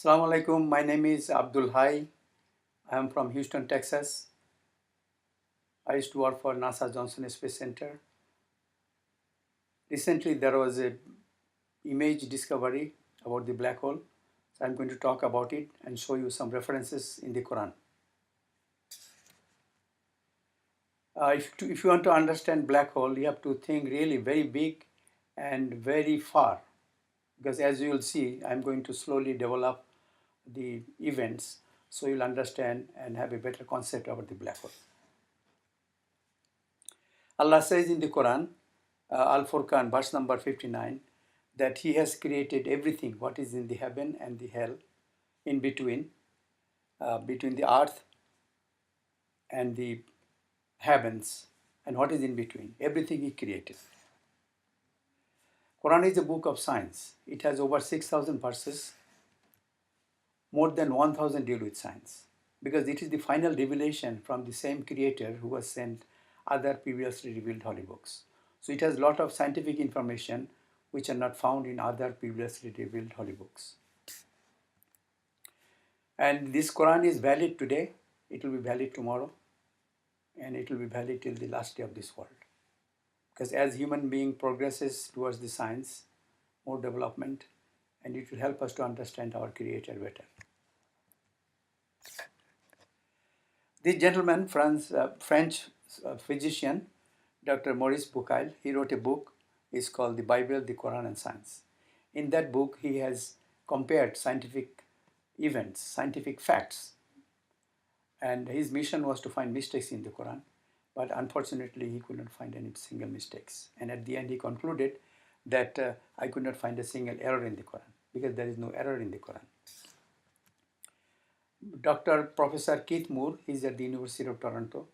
Assalamu alaikum. My name is Abdul Hye. I am from Houston, Texas. I used to work for NASA Johnson Space Center. Recently, there was a image discovery about the black hole. So I'm going to talk about it and show you some references in the Quran. If you want to understand black hole, you have to think really very big and very far. Because as you will see, I'm going to slowly develop the events so you'll understand and have a better concept about the black hole. Allah says in the Quran, Al-Furqan, verse number 59, that He has created everything, what is in the heaven and the hell, in between the earth and the heavens, and what is in between. Everything He created. Quran is a book of science. It has over 6,000 verses. More than 1,000 deal with science, because it is the final revelation from the same creator who has sent other previously revealed holy books. So it has a lot of scientific information which are not found in other previously revealed holy books. And this Quran is valid today, it will be valid tomorrow, and it will be valid till the last day of this world. Because as human being progresses towards the science, more development, and it will help us to understand our creator better. This gentleman, French physician, Dr. Maurice Bucaille, he wrote a book. It's called The Bible, the Quran, and Science. In that book, he has compared scientific events, scientific facts, and his mission was to find mistakes in the Quran. But unfortunately, he could not find any single mistakes. And at the end, he concluded that I could not find a single error in the Quran, because there is no error in the Quran. Professor Keith Moore, he's at the University of Toronto.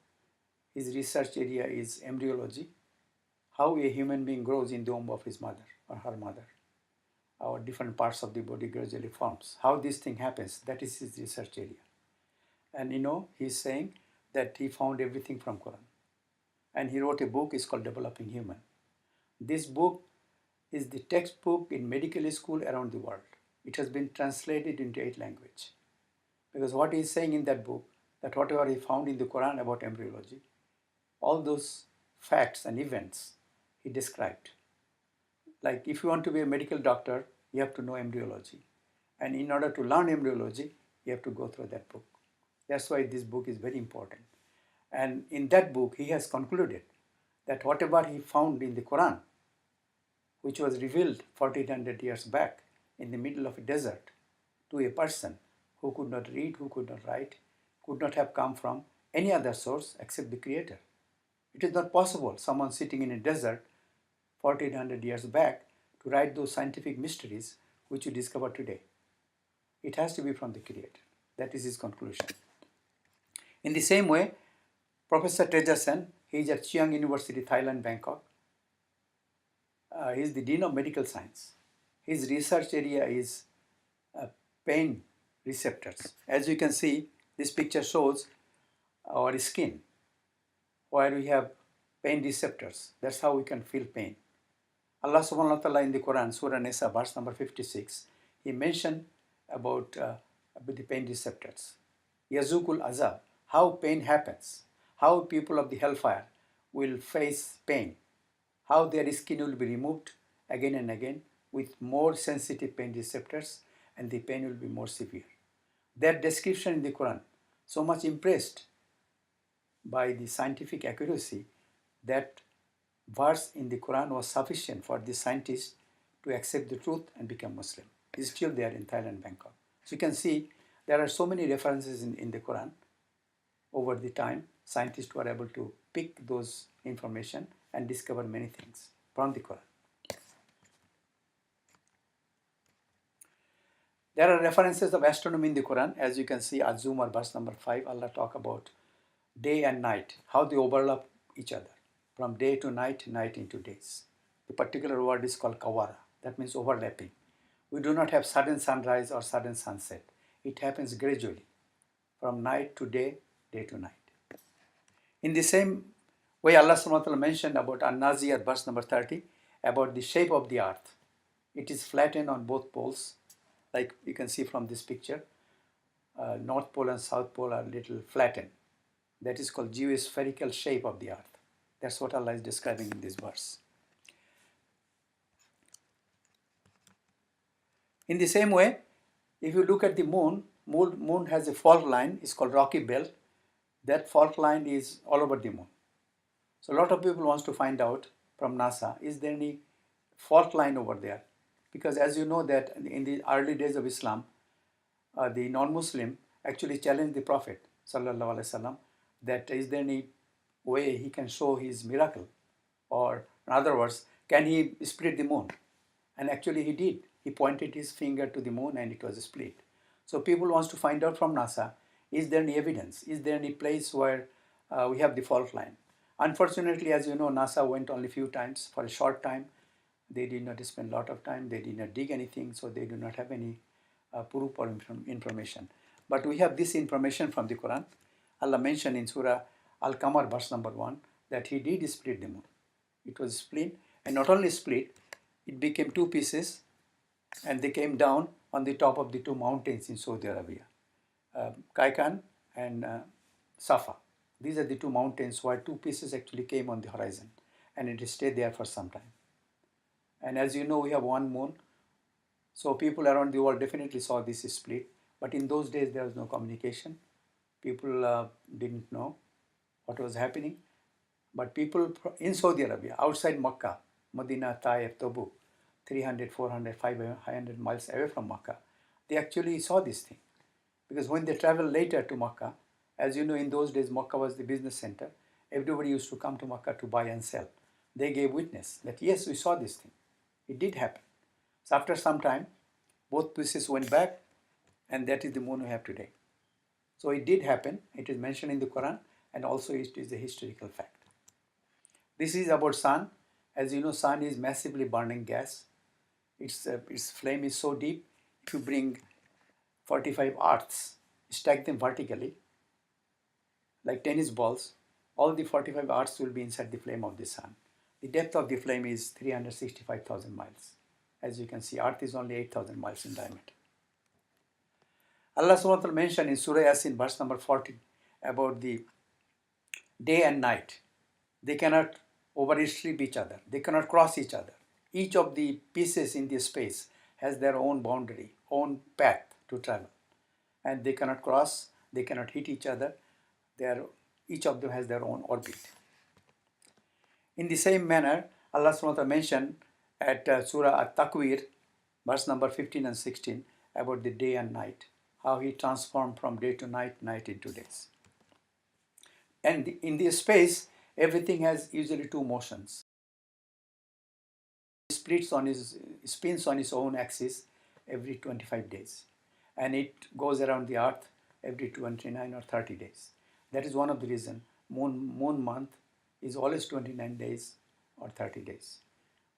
His research area is embryology, how a human being grows in the womb of his mother or her mother, or different parts of the body gradually forms. How this thing happens, that is his research area. And he's saying that he found everything from Quran. And he wrote a book, it's called Developing Human. This book is the textbook in medical school around the world. It has been translated into 8 languages. Because what he's saying in that book, that whatever he found in the Quran about embryology, all those facts and events he described. Like if you want to be a medical doctor, you have to know embryology. And in order to learn embryology, you have to go through that book. That's why this book is very important. And in that book, he has concluded that whatever he found in the Quran, which was revealed 1400 years back in the middle of a desert to a person who could not read, who could not write, could not have come from any other source except the Creator. It is not possible someone sitting in a desert 1400 years back to write those scientific mysteries which we discover today. It has to be from the Creator. That is his conclusion. In the same way, Professor Tejasen, he is at Chiang University, Thailand, Bangkok. He is the Dean of Medical Science. His research area is pain receptors. As you can see, this picture shows our skin, where we have pain receptors. That's how we can feel pain. Allah subhanahu wa ta'ala in the Quran, Surah Nisa, verse number 56, He mentioned about the pain receptors. Yazukul azab, how pain happens, how people of the hellfire will face pain, how their skin will be removed again and again with more sensitive pain receptors, and the pain will be more severe. That description in the Quran, so much impressed by the scientific accuracy, that verse in the Quran was sufficient for the scientists to accept the truth and become Muslim. It's still there in Thailand, Bangkok. So you can see there are so many references in the Quran. Over the time, scientists were able to pick those information and discover many things from the Quran. There are references of astronomy in the Quran. As you can see, Az-Zumar, verse number 5, Allah talk about day and night, how they overlap each other. From day to night, night into days. The particular word is called kawara. That means overlapping. We do not have sudden sunrise or sudden sunset. It happens gradually, from night to day, day to night. In the same way, Allah subhanahu wa ta'ala mentioned about An-Naziyat, verse number 30, about the shape of the earth. It is flattened on both poles, like you can see from this picture, North Pole and South Pole are little flattened. That is called geospherical shape of the earth. That's what Allah is describing in this verse. In the same way, if you look at the moon has a fault line, it's called rocky belt. That fault line is all over the moon. So a lot of people wants to find out from NASA, is there any fault line over there? Because as you know that in the early days of Islam, the non-Muslim actually challenged the Prophet sallallahu alaihi wasallam that is there any way he can show his miracle, or in other words, can he split the moon? And actually he did. He pointed his finger to the moon and it was split. So people wants to find out from NASA, is there any evidence? Is there any place where we have the fault line? Unfortunately, as you know, NASA went only a few times for a short time. They did not spend a lot of time. They did not dig anything, so they do not have any proof or information. But we have this information from the Quran. Allah mentioned in Surah Al-Qamar, verse number 1, that he did split the moon. It was split, and not only split, it became two pieces, and they came down on the top of the two mountains in Saudi Arabia, Kaikan and Safa. These are the two mountains where two pieces actually came on the horizon, and it stayed there for some time. And as you know, we have one moon, so people around the world definitely saw this split. But in those days, there was no communication. People didn't know what was happening. But people in Saudi Arabia, outside Makkah, Medina, Taif, Tabuk, 300, 400, 500 miles away from Makkah, they actually saw this thing. Because when they traveled later to Makkah, as you know, in those days, Makkah was the business center. Everybody used to come to Makkah to buy and sell. They gave witness that, yes, we saw this thing. It did happen. So after some time, both pieces went back, and that is the moon we have today. So it did happen. It is mentioned in the Quran, and also it is a historical fact. This is about sun. As you know, sun is massively burning gas. Its flame is so deep, if you bring 45 earths, stack them vertically, like tennis balls, all the 45 earths will be inside the flame of the sun. The depth of the flame is 365,000 miles. As you can see, earth is only 8,000 miles in diameter. Allah subhanahu wa ta'ala mentioned in Surah Yasin, verse number 14, about the day and night. They cannot oversleep each other. They cannot cross each other. Each of the pieces in this space has their own boundary, own path to travel. And they cannot cross, they cannot hit each other. Each of them has their own orbit. In the same manner, Allah subhanahu wa ta'ala mentioned at Surah At-Takwir, verse number 15 and 16, about the day and night, how he transformed from day to night, night into days. And in this space, everything has usually two motions. He spins on his own axis every 25 days. And it goes around the earth every 29 or 30 days. That is one of the reasons moon month is always 29 days or 30 days.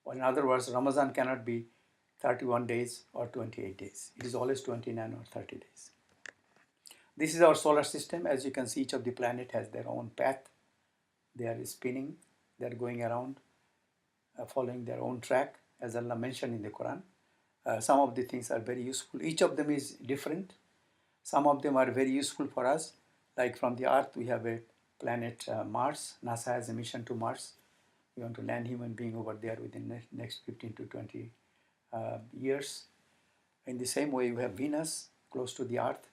Or in other words, Ramadan cannot be 31 days or 28 days. It is always 29 or 30 days. This is our solar system. As you can see, each of the planet has their own path. They are spinning, they are going around, following their own track, as Allah mentioned in the Quran. Some of the things are very useful. Each of them is different. Some of them are very useful for us. Like from the Earth, we have a planet Mars. NASA has a mission to Mars. We want to land human being over there within the next 15 to 20 years. In the same way, we have Venus close to the Earth.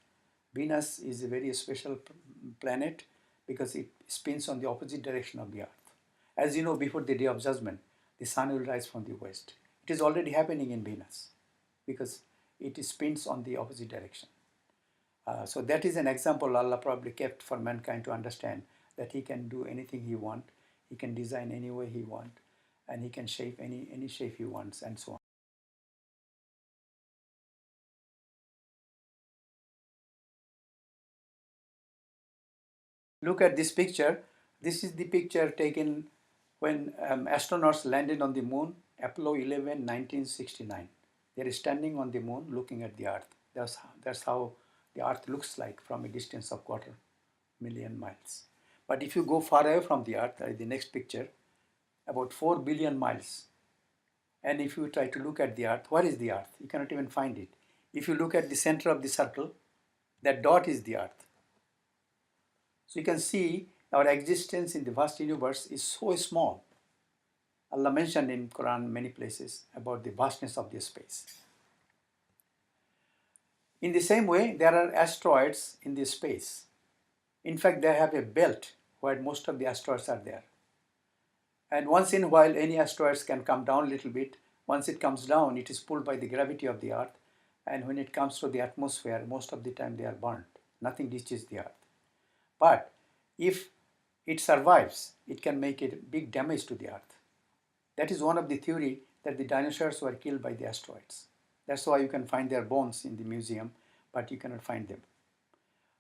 Venus is a very special planet because it spins on the opposite direction of the Earth. As you know, before the Day of Judgment, the sun will rise from the west. It is already happening in Venus because it spins on the opposite direction. So that is an example Allah probably kept for mankind to understand that He can do anything He wants, He can design any way He wants, and He can shape any shape He wants, and so on. Look at this picture. This is the picture taken when astronauts landed on the moon, Apollo 11, 1969. They are standing on the moon looking at the Earth. That's how the Earth looks like from a distance of 250,000 miles. But if you go far away from the Earth, the next picture, about 4 billion miles, and if you try to look at the Earth, where is the Earth? You cannot even find it. If you look at the center of the circle, that dot is the Earth. So you can see our existence in the vast universe is so small. Allah mentioned in Quran many places about the vastness of the space. In the same way, there are asteroids in the space. In fact, they have a belt where most of the asteroids are there. And once in a while, any asteroids can come down a little bit. Once it comes down, it is pulled by the gravity of the Earth. And when it comes to the atmosphere, most of the time they are burnt. Nothing reaches the Earth. But if it survives, it can make a big damage to the Earth. That is one of the theory that the dinosaurs were killed by the asteroids. That's why you can find their bones in the museum, but you cannot find them.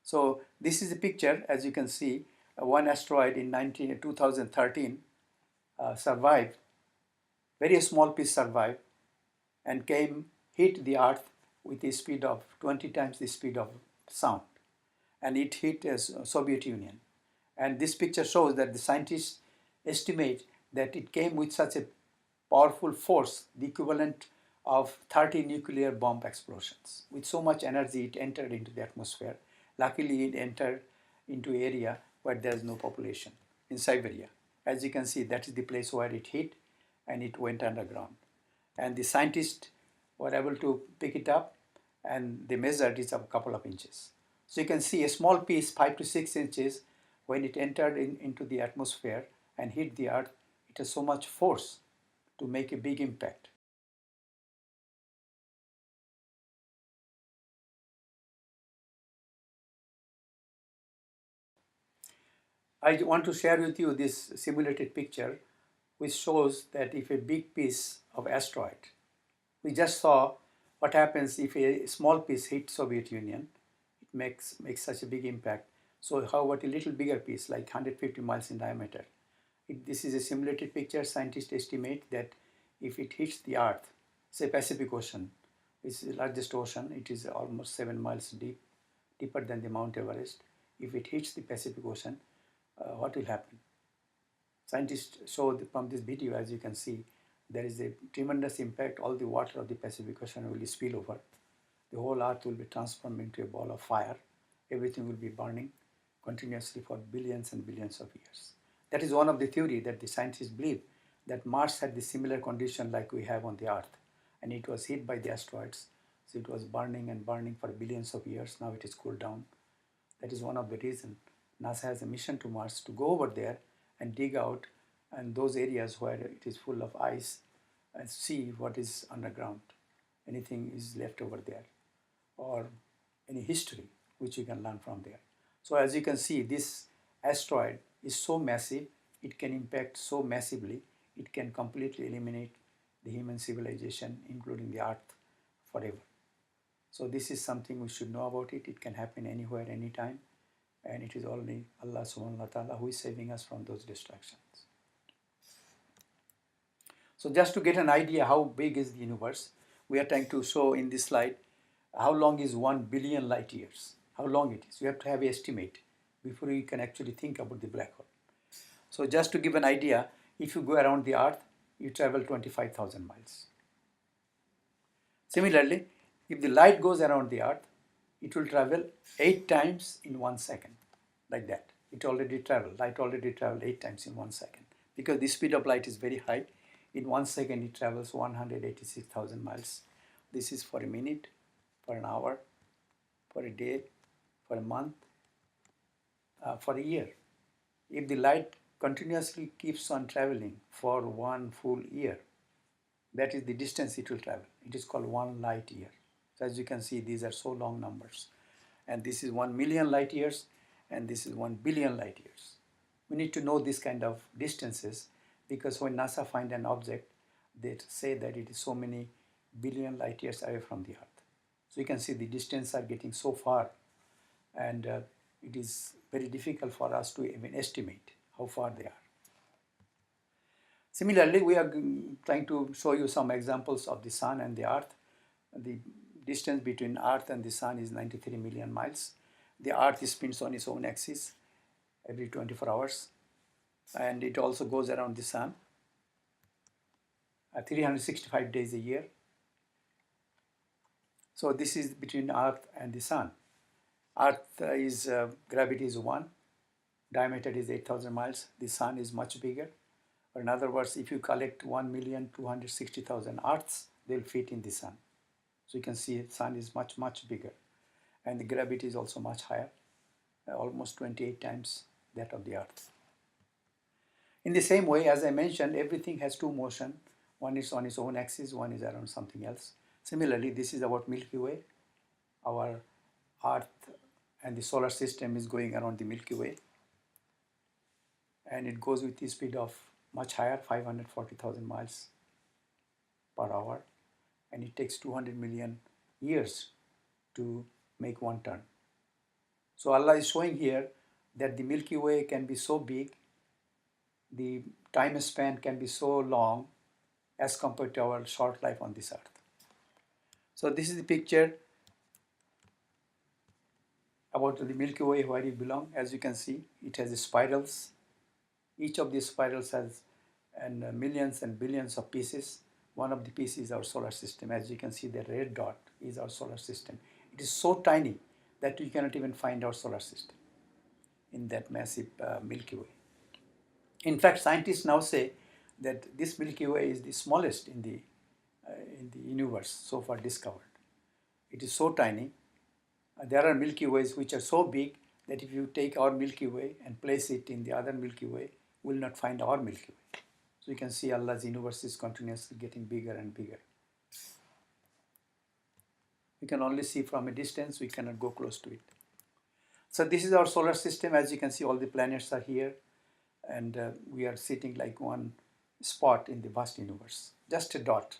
So this is a picture, as you can see, one asteroid in 2013 survived, very small piece survived, and hit the Earth with a speed of 20 times the speed of sound. And it hit Soviet Union. And this picture shows that the scientists estimate that it came with such a powerful force, the equivalent of 30 nuclear bomb explosions. With so much energy, it entered into the atmosphere. Luckily, it entered into an area where there is no population, in Siberia. As you can see, that is the place where it hit, and it went underground. And the scientists were able to pick it up, and they measured it a couple of inches. So you can see a small piece, 5 to 6 inches, when it entered into the atmosphere and hit the Earth, it has so much force to make a big impact. I want to share with you this simulated picture which shows that if a big piece of asteroid, we just saw what happens if a small piece hits Soviet Union, it makes such a big impact. So how about a little bigger piece, like 150 miles in diameter? This is a simulated picture. Scientists estimate that if it hits the Earth, say Pacific Ocean, it's the largest ocean, it is almost 7 miles deep, deeper than the Mount Everest. If it hits the Pacific Ocean, what will happen? Scientists show from this video, as you can see, there is a tremendous impact. All the water of the Pacific Ocean will spill over. The whole Earth will be transformed into a ball of fire. Everything will be burning continuously for billions and billions of years. That is one of the theory that the scientists believe, that Mars had the similar condition like we have on the Earth, and it was hit by the asteroids. So it was burning and burning for billions of years. Now it is cooled down. That is one of the reasons NASA has a mission to Mars to go over there and dig out and those areas where it is full of ice and see what is underground. Anything is left over there, or any history which you can learn from there. So as you can see, this asteroid is so massive, it can impact so massively, it can completely eliminate the human civilization, including the Earth, forever. So this is something we should know about it. It can happen anywhere, anytime, and it is only Allah subhanahu wa ta'ala who is saving us from those destructions. So just to get an idea how big is the universe, we are trying to show in this slide how long is 1 billion light years, how long it is. You have to have an estimate before you can actually think about the black hole. So just to give an idea, if you go around the Earth, you travel 25,000 miles. Similarly, if the light goes around the Earth, it will travel 8 times in 1 second, like that. Light already traveled 8 times in 1 second. Because the speed of light is very high, in 1 second it travels 186,000 miles. This is for a minute, for an hour, for a day, for a month, for a year. If the light continuously keeps on traveling for 1 full year, that is the distance it will travel. It is called 1 light year. So as you can see, these are so long numbers. And this is 1 million light years, and this is 1 billion light years. We need to know this kind of distances, because when NASA find an object, they say that it is so many billion light years away from the Earth. So you can see the distance are getting so far, and it is very difficult for us to even estimate how far they are. Similarly, we are trying to show you some examples of the Sun and the Earth. The distance between Earth and the Sun is 93 million miles. The Earth spins on its own axis every 24 hours, and it also goes around the Sun 365 days a year. So this is between Earth and the Sun. Earth is gravity is 1, diameter is 8,000 miles. The Sun is much bigger. Or in other words, if you collect 1,260,000 Earths, they'll fit in the Sun. So you can see the Sun is much, much bigger. And the gravity is also much higher, almost 28 times that of the Earth. In the same way, as I mentioned, everything has two motion. One is on its own axis, one is around something else. Similarly, this is about Milky Way. Our Earth and the solar system is going around the Milky Way. And it goes with the speed of much higher, 540,000 miles per hour. And it takes 200 million years to make one turn. So Allah is showing here that the Milky Way can be so big, the time span can be so long as compared to our short life on this earth. So this is the picture about the Milky Way, where it belongs. As you can see, it has spirals. Each of these spirals has millions and billions of pieces. One of the pieces is our solar system. As you can see, the red dot is our solar system. It is so tiny that you cannot even find our solar system in that massive Milky Way. In fact, scientists now say that this Milky Way is the smallest in the universe so far discovered. It is so tiny. There are Milky Ways which are so big that if you take our Milky Way and place it in the other Milky Way, we will not find our Milky Way. So you can see Allah's universe is continuously getting bigger and bigger. We can only see from a distance, we cannot go close to it. So this is our solar system. As you can see, all the planets are here, and we are sitting like one spot in the vast universe, just a dot.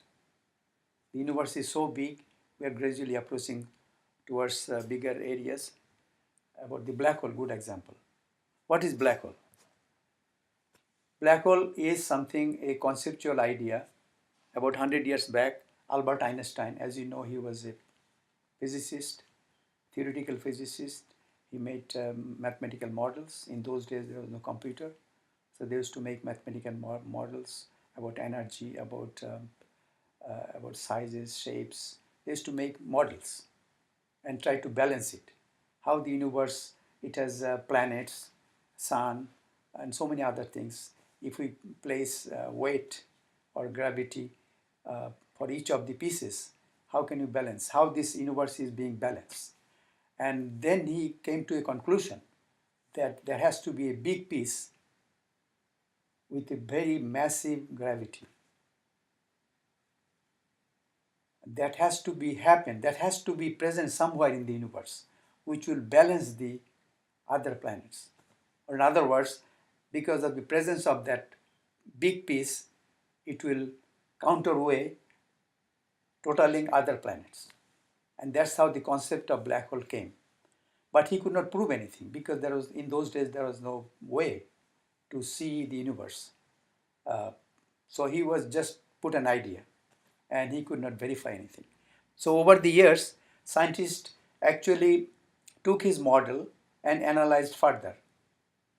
The universe is so big, we are gradually approaching towards bigger areas. About the black hole, good example. What is black hole? Black hole is something, a conceptual idea. About 100 years back, Albert Einstein, as you know, he was a physicist, theoretical physicist. He made mathematical models. In those days, there was no computer. So they used to make mathematical models about energy, about sizes, shapes. They used to make models and try to balance it. How the universe, it has planets, sun, and so many other things. If we place weight or gravity for each of the pieces, how can you balance? How this universe is being balanced? And then he came to a conclusion that there has to be a big piece with a very massive gravity. That has to be happen, that has to be present somewhere in the universe, which will balance the other planets. Or in other words, because of the presence of that big piece, it will counterweigh totaling other planets. And that's how the concept of black hole came. But he could not prove anything because in those days there was no way to see the universe. So he was just put an idea and he could not verify anything. So over the years, scientists actually took his model and analyzed further.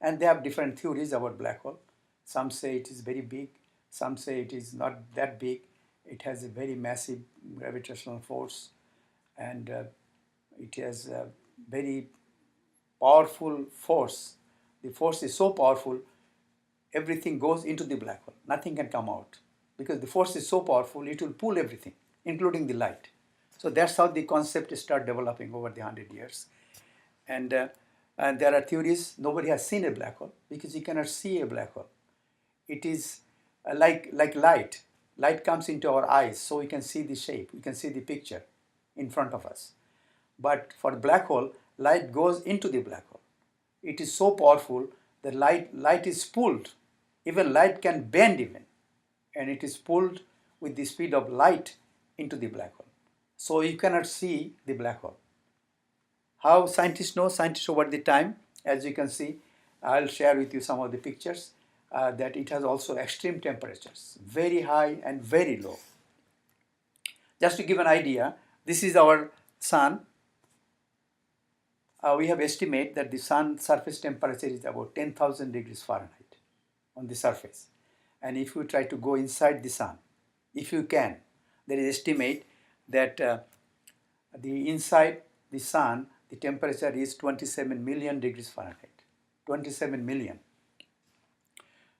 And they have different theories about black hole. Some say it is very big. Some say it is not that big. It has a very massive gravitational force. And it has a very powerful force. The force is so powerful, everything goes into the black hole. Nothing can come out. Because the force is so powerful, it will pull everything, including the light. So that's how the concept started developing over the 100 years. And there are theories. Nobody has seen a black hole because you cannot see a black hole. It is like light. Light comes into our eyes, so we can see the shape, we can see the picture in front of us. But for the black hole, light goes into the black hole. It is so powerful that light is pulled. Even light can bend even. And it is pulled with the speed of light into the black hole. So you cannot see the black hole. How scientists know? Scientists over the time, as you can see, I'll share with you some of the pictures, that it has also extreme temperatures, very high and very low. Just to give an idea, this is our sun. We have estimated that the sun surface temperature is about 10,000 degrees Fahrenheit on the surface. And if you try to go inside the sun, if you can, there is estimate that The inside the sun, the temperature is 27 million degrees Fahrenheit. 27 million.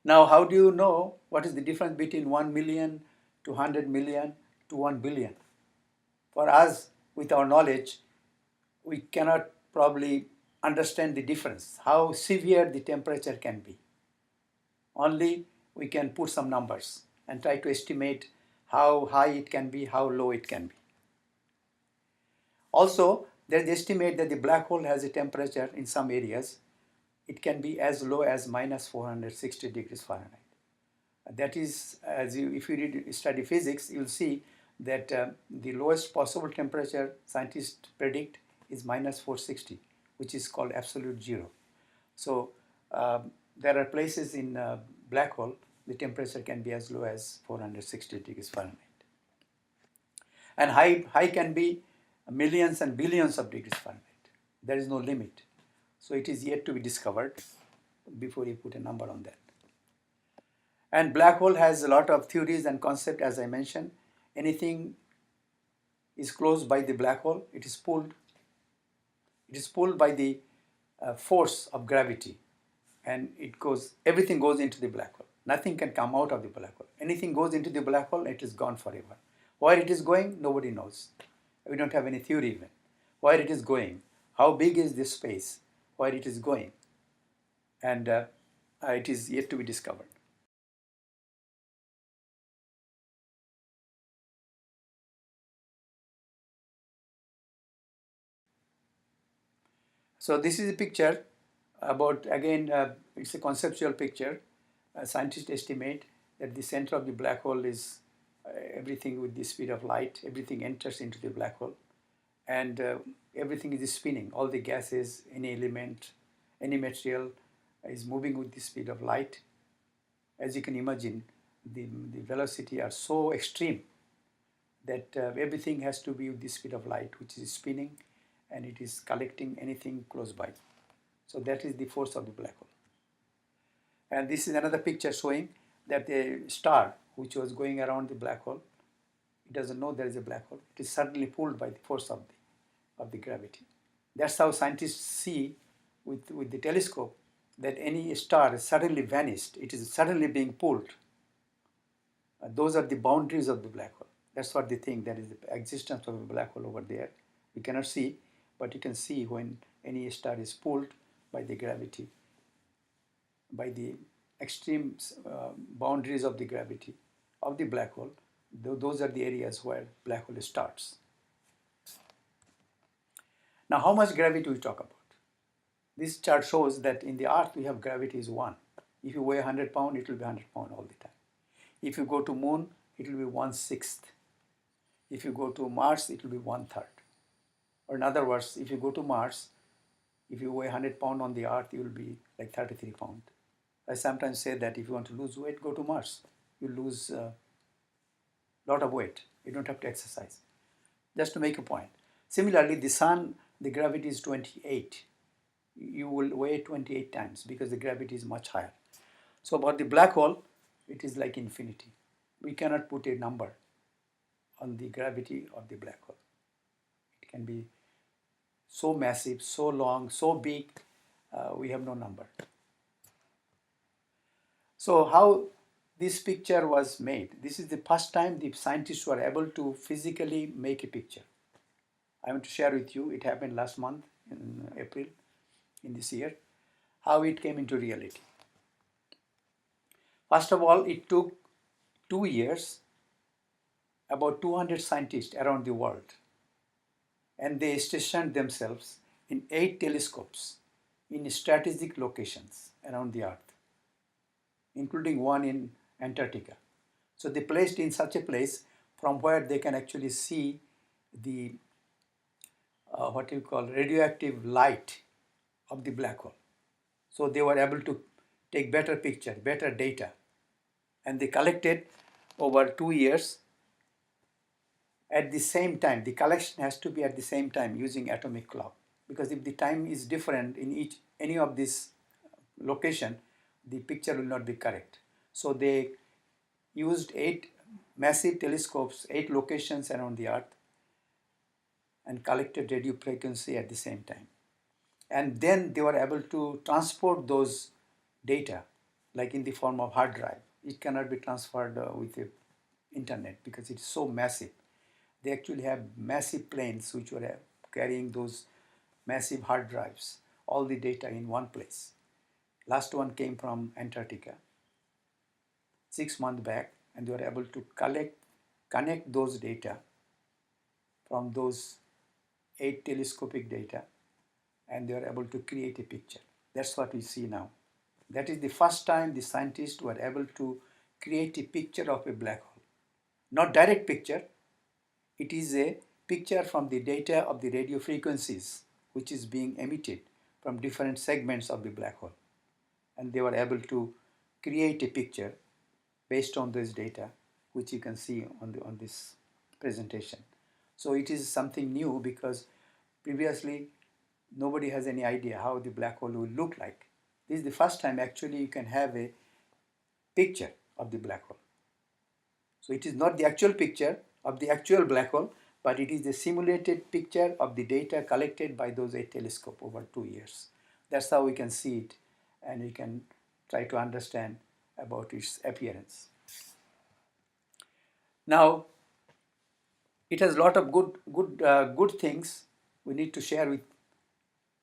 Now, how do you know what is the difference between 1 million to 100 million to 1 billion? For us, with our knowledge, we cannot probably understand the difference, how severe the temperature can be. Only we can put some numbers and try to estimate how high it can be, how low it can be. Also, there is estimate that the black hole has a temperature in some areas. It can be as low as minus 460 degrees Fahrenheit. That is, if you study physics, you'll see that the lowest possible temperature scientists predict is minus 460, which is called absolute zero. So there are places in black hole the temperature can be as low as 460 degrees Fahrenheit. And high can be millions and billions of degrees Fahrenheit. There is no limit. So it is yet to be discovered before you put a number on that. And black hole has a lot of theories and concepts, as I mentioned. Anything is close by the black hole, it is pulled. It is pulled by the force of gravity, and everything goes into the black hole. Nothing can come out of the black hole. Anything goes into the black hole, it is gone forever. Where it is going, nobody knows. We don't have any theory even. Where it is going, how big is this space, where it is going, and it is yet to be discovered. So this is a picture about, again, it's a conceptual picture. Scientists estimate that the center of the black hole is everything with the speed of light. Everything enters into the black hole, and everything is spinning. All the gases, any element, any material is moving with the speed of light. As you can imagine, the velocity are so extreme that everything has to be with the speed of light, which is spinning, and it is collecting anything close by. So that is the force of the black hole. And this is another picture showing that a star which was going around the black hole, it doesn't know there is a black hole. It is suddenly pulled by the force of the gravity. That's how scientists see with the telescope that any star is suddenly vanished. It is suddenly being pulled. Those are the boundaries of the black hole. That's what they think. There is the existence of a black hole over there. We cannot see, but you can see when any star is pulled by the gravity, by the extreme boundaries of the gravity of the black hole. Those are the areas where black hole starts. Now, how much gravity we talk about? This chart shows that in the Earth we have gravity is 1. If you weigh 100 pounds, it will be 100 pounds all the time. If you go to moon, it will be 1/6. If you go to Mars, it will be 1/3. Or in other words, if you go to Mars, if you weigh 100 pounds on the Earth, you will be like 33 pounds. I sometimes say that if you want to lose weight, go to Mars. You lose a lot of weight. You don't have to exercise. Just to make a point. Similarly, the sun, the gravity is 28. You will weigh 28 times because the gravity is much higher. So about the black hole, it is like infinity. We cannot put a number on the gravity of the black hole. It can be so massive, so long, so big, we have no number. So how this picture was made? This is the first time the scientists were able to physically make a picture. I want to share with you, it happened last month in April in this year, how it came into reality. First of all, it took 2 years, about 200 scientists around the world, and they stationed themselves in 8 telescopes in strategic locations around the Earth, including one in Antarctica. So they placed in such a place from where they can actually see the what you call radioactive light of the black hole. So they were able to take better picture, better data, and they collected over 2 years at the same time. The collection has to be at the same time using atomic clock, because if the time is different in any of this location, the picture will not be correct. So they used 8 massive telescopes, 8 locations around the Earth, and collected radio frequency at the same time. And then they were able to transport those data, like in the form of hard drive. It cannot be transferred with the internet because it's so massive. They actually have massive planes which were carrying those massive hard drives, all the data in one place. Last one came from Antarctica 6 months back, and they were able to connect those data from those 8 telescopic data, and they were able to create a picture. That's what we see now. That is the first time the scientists were able to create a picture of a black hole. Not direct picture, it is a picture from the data of the radio frequencies which is being emitted from different segments of the black hole. And they were able to create a picture based on this data, which you can see on this presentation. So it is something new because previously nobody has any idea how the black hole will look like. This is the first time actually you can have a picture of the black hole. So it is not the actual picture of the actual black hole, but it is the simulated picture of the data collected by those 8 telescopes over 2 years. That's how we can see it, and we can try to understand about its appearance. Now, it has a lot of good things we need to share with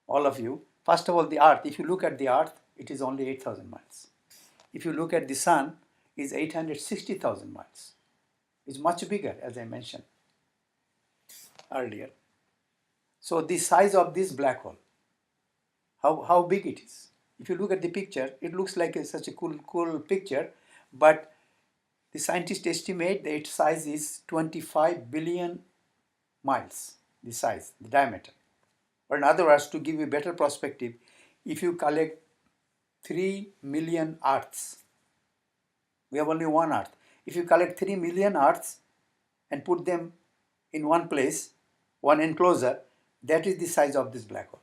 all of you. First of all, the Earth. If you look at the Earth, it is only 8,000 miles. If you look at the Sun, it is 860,000 miles. It's much bigger, as I mentioned earlier. So the size of this black hole, how big it is. If you look at the picture, it looks like such a cool picture, but the scientists estimate that its size is 25 billion miles, the diameter. Or in other words, to give you a better perspective, if you collect 3 million Earths, we have only one Earth. If you collect 3 million Earths and put them in one place, one enclosure, that is the size of this black hole.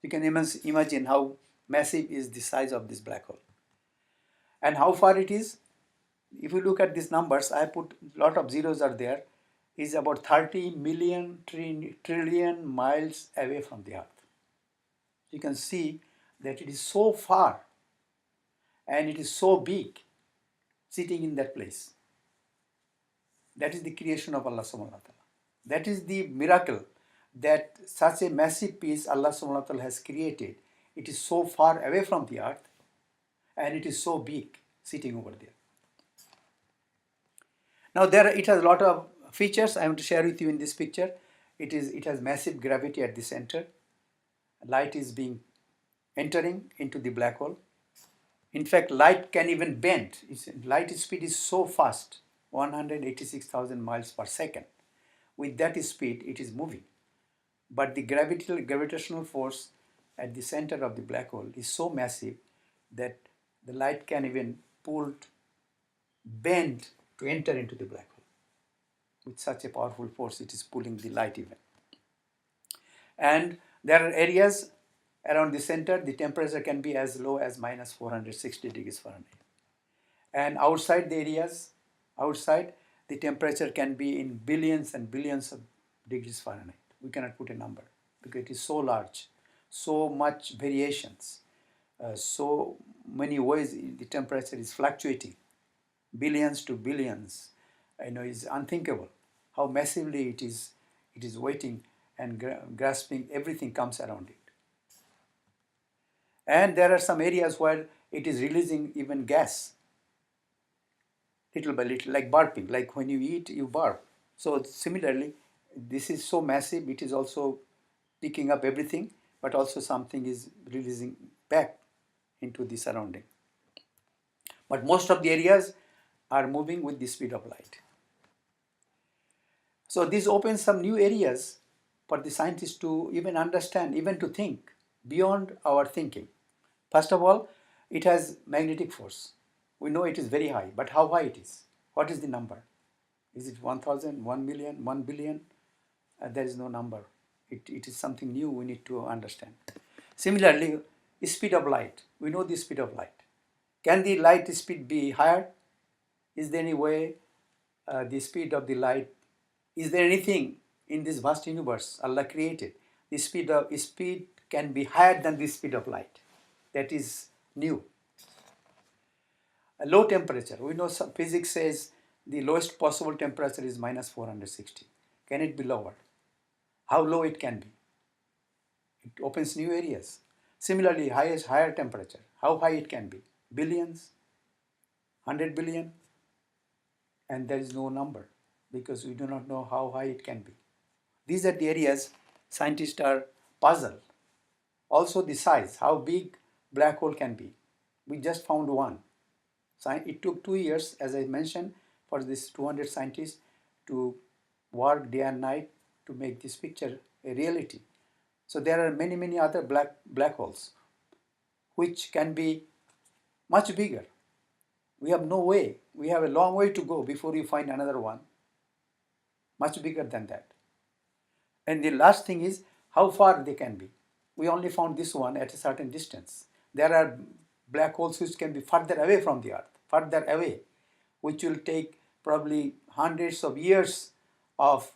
You can imagine how massive is the size of this black hole. And how far it is, if you look at these numbers, I put a lot of zeros are there, is about 30 million trillion miles away from the Earth. You can see that it is so far and it is so big sitting in that place. That is the creation of Allah subhanahu wa ta'ala. That is the miracle, that such a massive piece Allah subhanahu wa ta'ala has created. It is so far away from the Earth and it is so big sitting over there. Now it has a lot of features I want to share with you in this picture. It has massive gravity at the center. Light is entering into the black hole. In fact, light can even bend. Light speed is so fast, 186,000 miles per second. With that speed, it is moving. But the gravitational force at the center of the black hole is so massive that the light can even bend to enter into the black hole. With such a powerful force, it is pulling the light even. And there are areas around the center, the temperature can be as low as minus 460 degrees Fahrenheit. And outside the areas, the temperature can be in billions and billions of degrees Fahrenheit. We cannot put a number because it is so large, so much variations, so many ways the temperature is fluctuating, billions to billions. Is unthinkable how massively it is waiting and grasping everything comes around it. And there are some areas where it is releasing even gas, little by little, like burping, like when you eat, you burp. So similarly, this is so massive, it is also picking up everything, but also something is releasing back into the surrounding. But most of the areas are moving with the speed of light. So this opens some new areas for the scientists to even understand, even to think beyond our thinking. First of all, it has magnetic force. We know it is very high, but how high it is? What is the number? Is it 1,000, 1 million, 1 billion? There is no number. It is something new we need to understand. Similarly, speed of light. We know the speed of light. Can the light speed be higher? Is there any way the speed of the light, is there anything in this vast universe Allah created, the speed can be higher than the speed of light. That is new. A low temperature. We know physics says the lowest possible temperature is minus 460. Can it be lower? How low it can be? It opens new areas. Similarly, higher temperature. How high it can be? Billions, 100 billion, and there is no number because we do not know how high it can be. These are the areas scientists are puzzled. Also the size, how big black hole can be. We just found one. It took 2 years, as I mentioned, for these 200 scientists to work day and night to make this picture a reality. So there are many, many other black holes which can be much bigger. We have no way. We have a long way to go before we find another one much bigger than that. And the last thing is how far they can be. We only found this one at a certain distance. There are black holes which can be further away from the Earth, further away, which will take probably hundreds of years of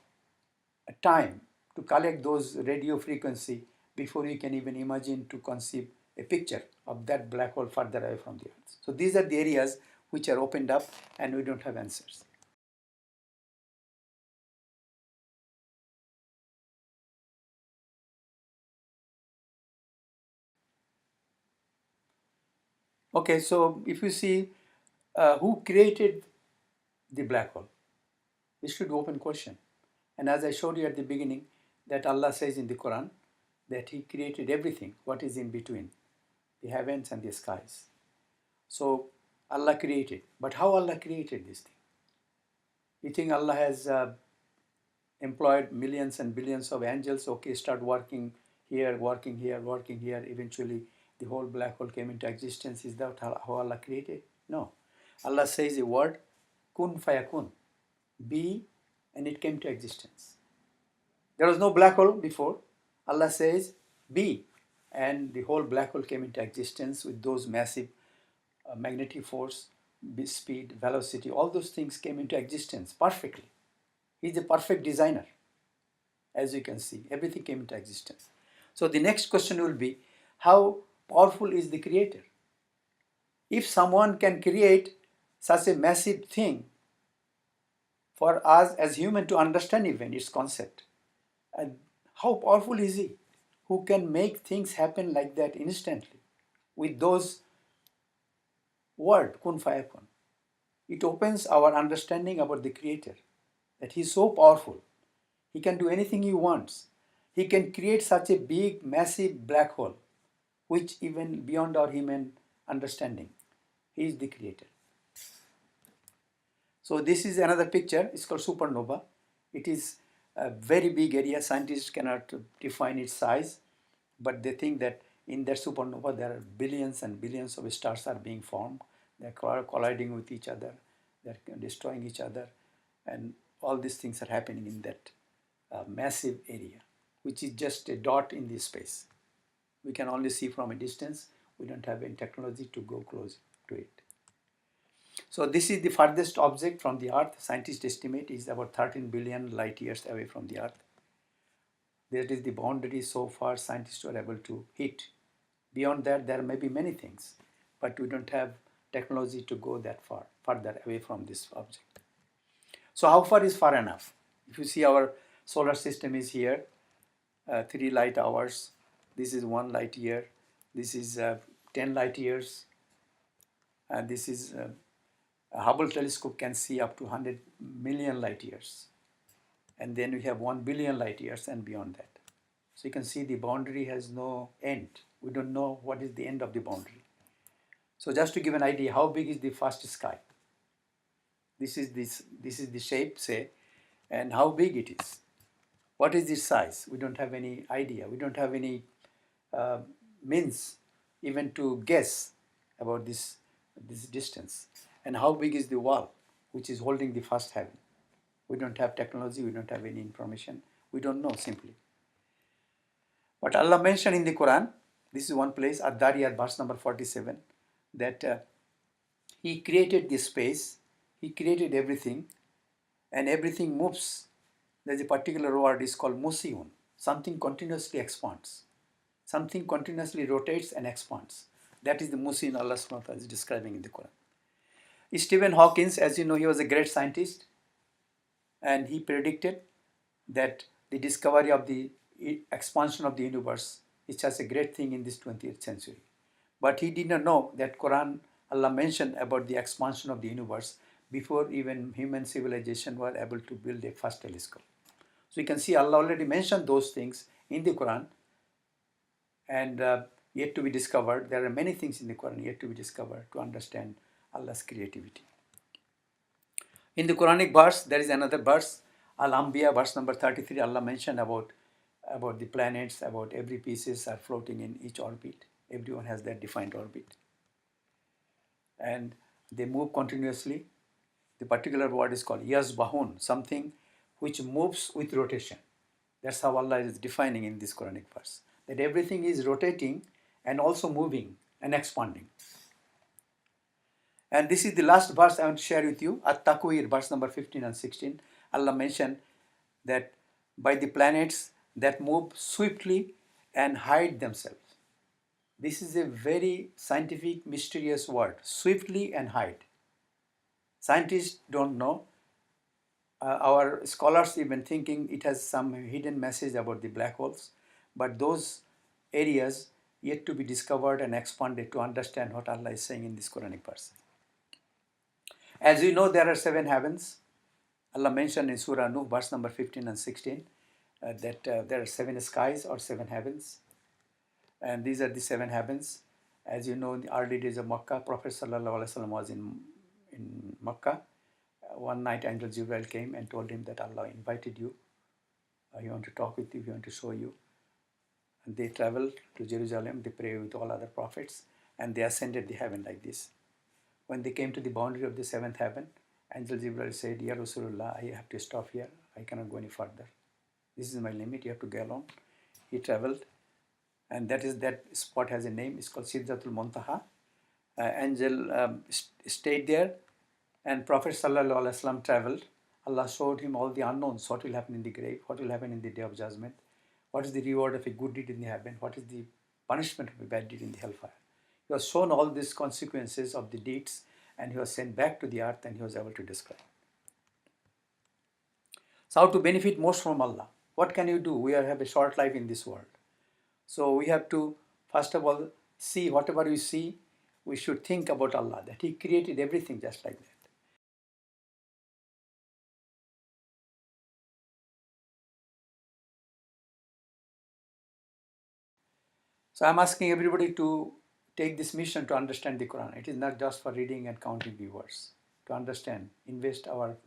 time to collect those radio frequency before you can even imagine to conceive a picture of that black hole further away from the Earth. So these are the areas which are opened up and we don't have answers. Okay, so if you see who created the black hole, this should be open question. And as I showed you at the beginning, that Allah says in the Quran that He created everything, what is in between, the heavens and the skies. So Allah created. But how Allah created this thing? You think Allah has employed millions and billions of angels, okay, start working here, working here, working here, eventually the whole black hole came into existence. Is that how Allah created? No. Allah says a word, kun fayakun, be, and it came to existence. There was no black hole before. Allah says, be, and the whole black hole came into existence with those massive magnetic force, speed, velocity, all those things came into existence perfectly. He's a perfect designer. As you can see, everything came into existence. So the next question will be, how powerful is the creator? If someone can create such a massive thing for us as human to understand even its concept, and how powerful is he who can make things happen like that instantly with those words, kun fayakun? It opens our understanding about the creator, that he is so powerful. He can do anything he wants. He can create such a big, massive black hole, which even beyond our human understanding. He is the creator. So this is another picture. It's called supernova. It is a very big area. Scientists cannot define its size, but they think that in that supernova there are billions and billions of stars are being formed. They're colliding with each other. They're destroying each other. And all these things are happening in that massive area, which is just a dot in this space. We can only see from a distance. We don't have any technology to go close to it. So this is the farthest object from the Earth. Scientists estimate is about 13 billion light years away from the Earth. That is the boundary so far scientists were able to hit. Beyond that, there may be many things, but we don't have technology to go that far, further away from this object. So how far is far enough? If you see our solar system is here, 3 light hours. This is 1 light year. This is 10 light years. This is a Hubble telescope can see up to 100 million light years. And then we have 1 billion light years and beyond that. So you can see the boundary has no end. We don't know what is the end of the boundary. So just to give an idea, how big is the first sky? This is the shape, say, and how big it is. What is its size? We don't have any idea. We don't have any means even to guess about this distance. And how big is the wall which is holding the first heaven? We don't have technology. We don't have any information. We don't know simply. But Allah mentioned in the Quran, this is one place, Ad-Dariyat, verse number 47, that He created this space, He created everything, and everything moves There's a particular word is called musiun. Something continuously expands. Something continuously rotates and expands. That is the musiun Allah subhanahu wa ta'ala is describing in the Quran. Stephen Hawking, as you know, he was a great scientist, and he predicted that the discovery of the expansion of the universe is just a great thing in this 20th century. But he did not know that Quran, Allah mentioned about the expansion of the universe before even human civilization were able to build a first telescope. So you can see Allah already mentioned those things in the Quran, and yet to be discovered. There are many things in the Quran yet to be discovered to understand Allah's creativity. In the Quranic verse, there is another verse, Al-Anbiya, verse number 33, Allah mentioned about the planets, about every pieces are floating in each orbit. Everyone has their defined orbit. And they move continuously. The particular word is called Yazbahun, something which moves with rotation. That's how Allah is defining in this Quranic verse. That everything is rotating and also moving and expanding. And this is the last verse I want to share with you, At-Takwir, verse number 15 and 16. Allah mentioned that by the planets that move swiftly and hide themselves. This is a very scientific, mysterious word, swiftly and hide. Scientists don't know. Our scholars even thinking it has some hidden message about the black holes, but those areas yet to be discovered and expanded to understand what Allah is saying in this Quranic verse. As you know, there are 7 heavens. Allah mentioned in Surah Nuh, verse number 15 and 16, that there are 7 skies or 7 heavens. And these are the 7 heavens. As you know, in the early days of Makkah, Prophet ﷺ was in Makkah. One night, Angel Jibreel came and told him that Allah invited you. He want to talk with you, he want to show you. And they traveled to Jerusalem, they prayed with all other prophets, and they ascended the heaven like this. When they came to the boundary of the 7th heaven, Angel Jibreel said, Ya Rasulullah, I have to stop here. I cannot go any further. This is my limit. You have to go along. He traveled, and that spot has a name. It's called Sidratul Muntaha. Angel stayed there, and Prophet Sallallahu Alaihi Wasallam traveled. Allah showed him all the unknowns. What will happen in the grave? What will happen in the day of judgment? What is the reward of a good deed in the heaven? What is the punishment of a bad deed in the hellfire? He was shown all these consequences of the deeds, and he was sent back to the earth, and he was able to describe. So how to benefit most from Allah? What can you do? We have a short life in this world. So we have to, first of all, see whatever we see, we should think about Allah, that He created everything just like that. So I'm asking everybody to take this mission to understand the Quran. It is not just for reading and counting the words. To understand, invest our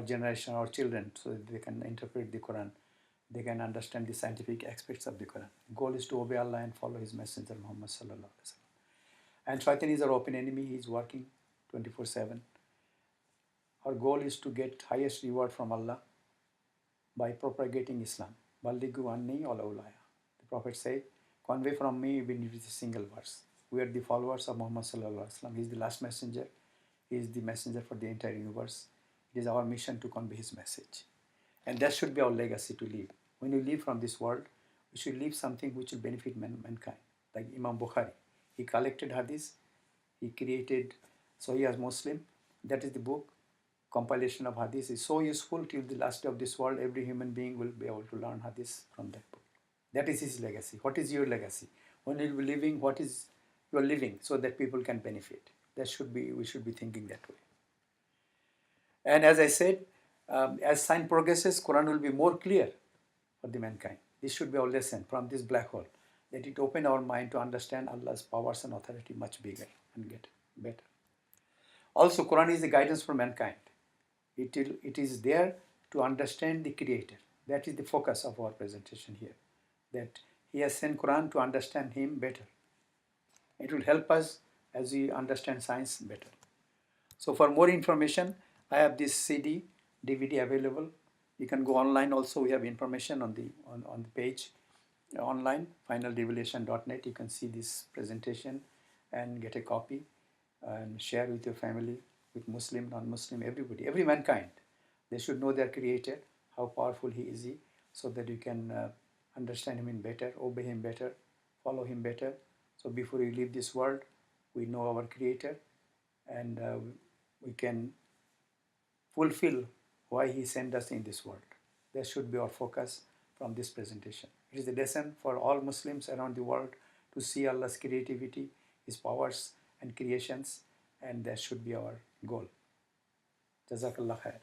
generation, our children, so that they can interpret the Quran. They can understand the scientific aspects of the Quran. The goal is to obey Allah and follow His Messenger Muhammad Sallallahu Alaihi Wasallam. And Shaitan is our open enemy. He is working 24/7. Our goal is to get highest reward from Allah by propagating Islam. Ballighu anni walaw aya. The Prophet said, convey from me even if it is a single verse. We are the followers of Muhammad Sallallahu Alaihi Wasallam. He is the last messenger. He is the messenger for the entire universe. It is our mission to convey his message. And that should be our legacy to leave. When we leave from this world, we should leave something which will benefit mankind. Like Imam Bukhari. He collected hadith. He created Sahih as Muslim. That is the book. Compilation of hadith is so useful till the last day of this world. Every human being will be able to learn hadith from that book. That is his legacy. What is your legacy? When you will be living, what is your living so that people can benefit? We should be thinking that way. And as I said, as science progresses, Quran will be more clear for the mankind. This should be our lesson from this black hole, that it open our mind to understand Allah's powers and authority much bigger and get better. Also, Quran is a guidance for mankind. It is there to understand the Creator. That is the focus of our presentation here. That He has sent Quran to understand Him better. It will help us as we understand science better. So for more information, I have this CD, DVD available. You can go online also. We have information on the page online, finalrevelation.net. You can see this presentation and get a copy and share with your family, with Muslim, non-Muslim, everybody, every mankind. They should know their Creator, how powerful He is, so that you can understand Him in better, obey Him better, follow Him better. So before we leave this world, we know our Creator, and we can fulfill why He sent us in this world. That should be our focus from this presentation. It is a lesson for all Muslims around the world to see Allah's creativity, His powers and creations, and that should be our goal. Jazakallah khair.